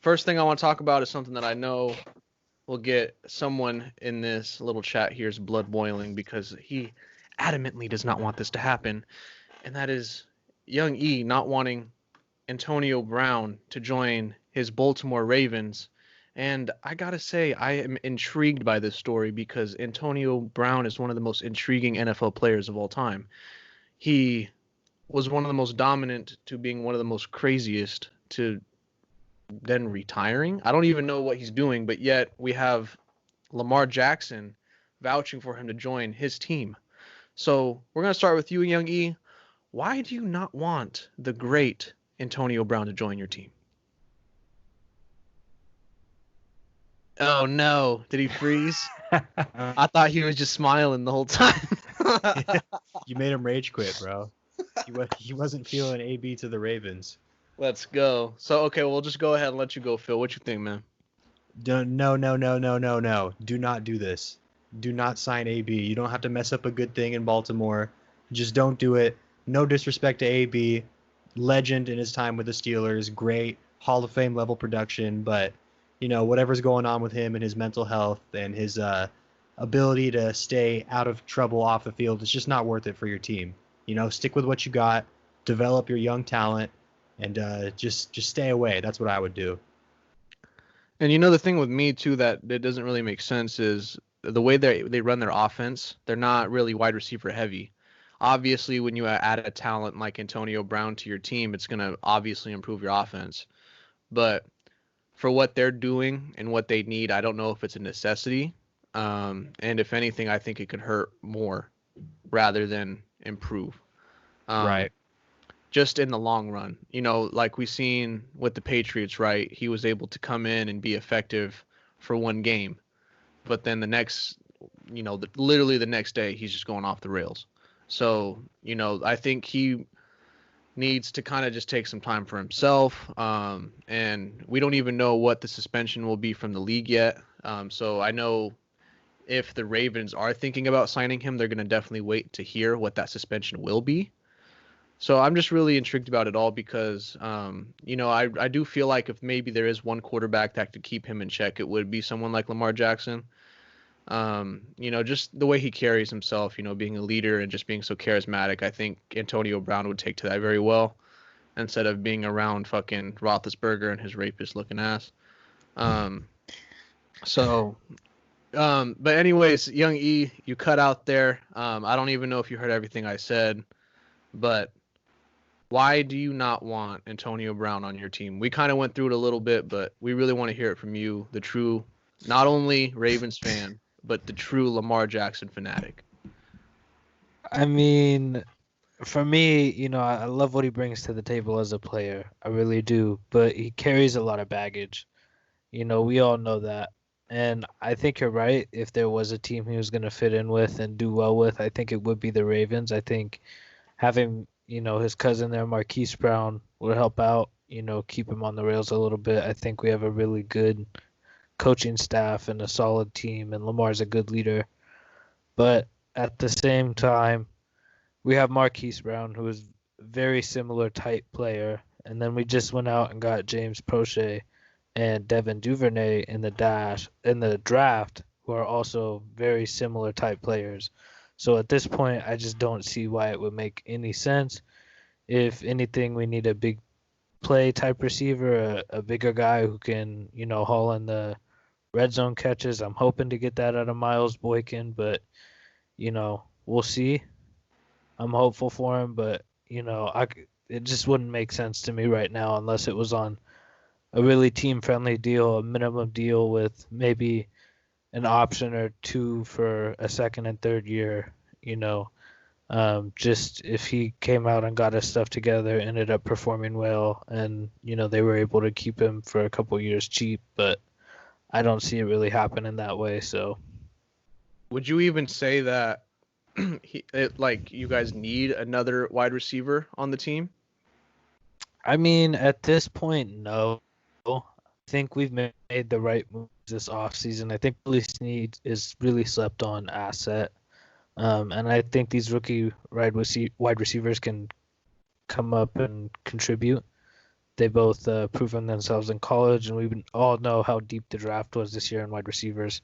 First thing I want to talk about is something that I know will get someone in this little chat here's blood boiling because he adamantly does not want this to happen, and that is Young E not wanting Antonio Brown to join his Baltimore Ravens. And I gotta say, I am intrigued by this story because Antonio Brown is one of the most intriguing NFL players of all time. He was one of the most dominant to being one of the most craziest to then retiring. I don't even know what he's doing, but yet we have Lamar Jackson vouching for him to join his team. So we're going to start with you, Young E. Why do you not want the great Antonio Brown to join your team? Oh no, did he freeze? I thought he was just smiling the whole time. You made him rage quit, bro. He wasn't feeling AB to the Ravens. Let's go. So okay, we'll just go ahead and let you go, Phil. What you think, man? No. Do not do this. Do not sign AB. You don't have to mess up a good thing in Baltimore. Just don't do it. No disrespect to AB. Legend in his time with the Steelers. Great Hall of Fame level production. But, whatever's going on with him and his mental health and his ability to stay out of trouble off the field, it's just not worth it for your team. Stick with what you got. Develop your young talent. And just stay away. That's what I would do. And the thing with me too that it doesn't really make sense is the way they run their offense. They're not really wide receiver heavy. Obviously, when you add a talent like Antonio Brown to your team, it's going to obviously improve your offense. But for what they're doing and what they need, I don't know if it's a necessity. And if anything, I think it could hurt more rather than improve. Right. Just in the long run. Like we seen with the Patriots, right? He was able to come in and be effective for one game, but then the next, literally the next day, he's just going off the rails. So, I think he needs to kind of just take some time for himself. And we don't even know what the suspension will be from the league yet. So I know if the Ravens are thinking about signing him, they're going to definitely wait to hear what that suspension will be. So I'm just really intrigued about it all because, I do feel like if maybe there is one quarterback that could keep him in check, it would be someone like Lamar Jackson. Just the way he carries himself, being a leader and just being so charismatic, I think Antonio Brown would take to that very well instead of being around fucking Roethlisberger and his rapist looking ass. Um, so, but anyways, Young E, you cut out there. I don't even know if you heard everything I said, but why do you not want Antonio Brown on your team? We kind of went through it a little bit, but we really want to hear it from you, the true, not only Ravens fan, but the true Lamar Jackson fanatic. I mean, for me, I love what he brings to the table as a player. I really do. But he carries a lot of baggage. We all know that. And I think you're right. If there was a team he was going to fit in with and do well with, I think it would be the Ravens. I think having, his cousin there, Marquise Brown, would help out, keep him on the rails a little bit. I think we have a really good coaching staff and a solid team, and Lamar's a good leader. But at the same time, we have Marquise Brown, who is a very similar type player. And then we just went out and got James Prochet and Devin Duvernay in the draft, who are also very similar type players. So at this point, I just don't see why it would make any sense. If anything, we need a big play type receiver, a bigger guy who can, haul in the red zone catches. I'm hoping to get that out of Miles Boykin, but, we'll see. I'm hopeful for him, but, it just wouldn't make sense to me right now unless it was on a really team-friendly deal, a minimum deal with maybe an option or two for a second and third year, just if he came out and got his stuff together, ended up performing well, and, they were able to keep him for a couple years cheap, but I don't see it really happening that way, so. Would you even say that you guys need another wide receiver on the team? I mean, at this point, no. I think we've made the right moves this offseason. I think Willie Snead is really slept on asset. And I think these rookie wide receivers can come up and contribute. They both proven themselves in college, and we all know how deep the draft was this year in wide receivers.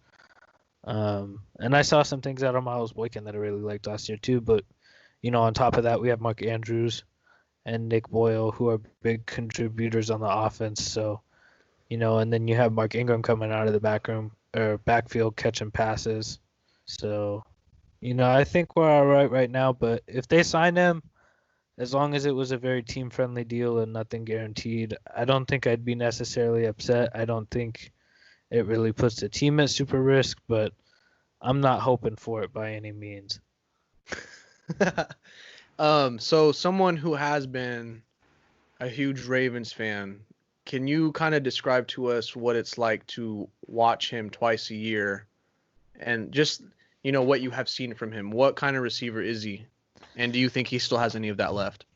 And I saw some things out of Miles Boykin that I really liked last year too. But on top of that, we have Mark Andrews and Nick Boyle, who are big contributors on the offense. So, and then you have Mark Ingram coming out of the backfield catching passes. So, I think we're all right now. But if they sign him, as long as it was a very team-friendly deal and nothing guaranteed, I don't think I'd be necessarily upset. I don't think it really puts the team at super risk, but I'm not hoping for it by any means. So someone who has been a huge Ravens fan, can you kind of describe to us what it's like to watch him twice a year and just, what you have seen from him? What kind of receiver is he? And do you think he still has any of that left?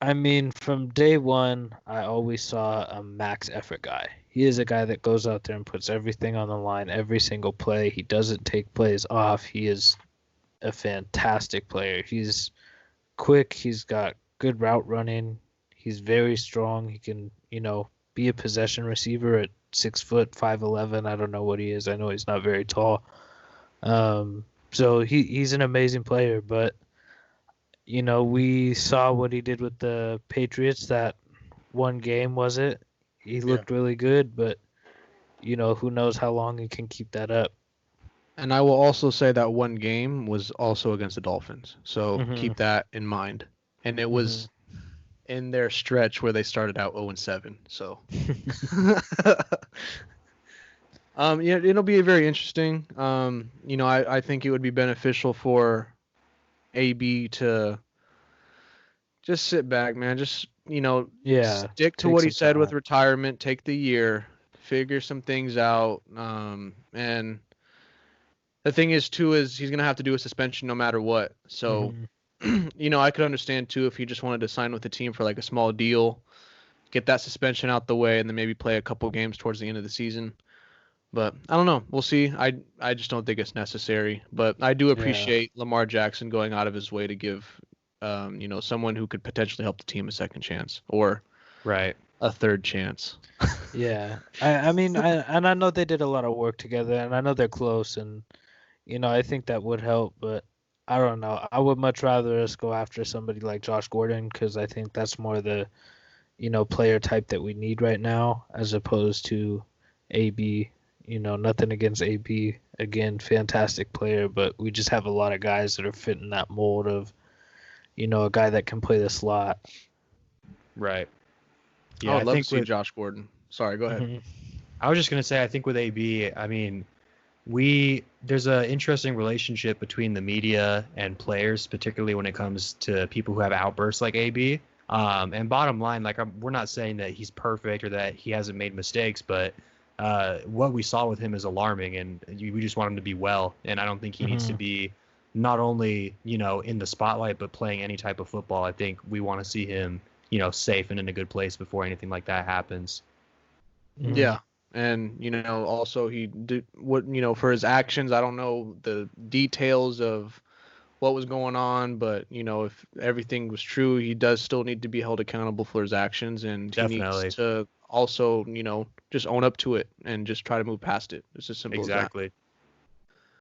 I mean, from day one, I always saw a max effort guy. He is a guy that goes out there and puts everything on the line every single play. He doesn't take plays off. He is a fantastic player. He's quick. He's got good route running. He's very strong. He can, be a possession receiver at 6 foot 5'11". I don't know what he is. I know he's not very tall. So he's an amazing player, but we saw what he did with the Patriots that one game, was it? He looked really good, but who knows how long he can keep that up. And I will also say that one game was also against the Dolphins. So keep that in mind. And it was in their stretch where they started out 0-7. So it'll be very interesting. I think it would be beneficial for AB to just sit back, man. Just, stick to what he said with retirement, take the year, figure some things out. And the thing is, too, is he's going to have to do a suspension no matter what. So, I could understand, too, if he just wanted to sign with the team for like a small deal, get that suspension out the way, and then maybe play a couple games towards the end of the season. But I don't know. We'll see. I just don't think it's necessary. But I do appreciate Lamar Jackson going out of his way to give, someone who could potentially help the team a second chance or a third chance. Yeah. I mean, I know they did a lot of work together, and I know they're close, and, I think that would help. But I don't know. I would much rather us go after somebody like Josh Gordon because I think that's more the, player type that we need right now as opposed to AB. Nothing against AB. Again, fantastic player, but we just have a lot of guys that are fitting that mold of, a guy that can play the slot. Right. Yeah, I would love to see Josh Gordon. Sorry, go ahead. I was just going to say, I think with AB, I mean, there's an interesting relationship between the media and players, particularly when it comes to people who have outbursts like AB. And bottom line, we're not saying that he's perfect or that he hasn't made mistakes, but what we saw with him is alarming, and we just want him to be well. And I don't think he needs to be not only, in the spotlight, but playing any type of football. I think we want to see him, safe and in a good place before anything like that happens. Yeah. And, also he did what, for his actions, I don't know the details of what was going on, but, if everything was true, he does still need to be held accountable for his actions, and he needs to also, just own up to it and just try to move past it. It's as simple as that. Exactly.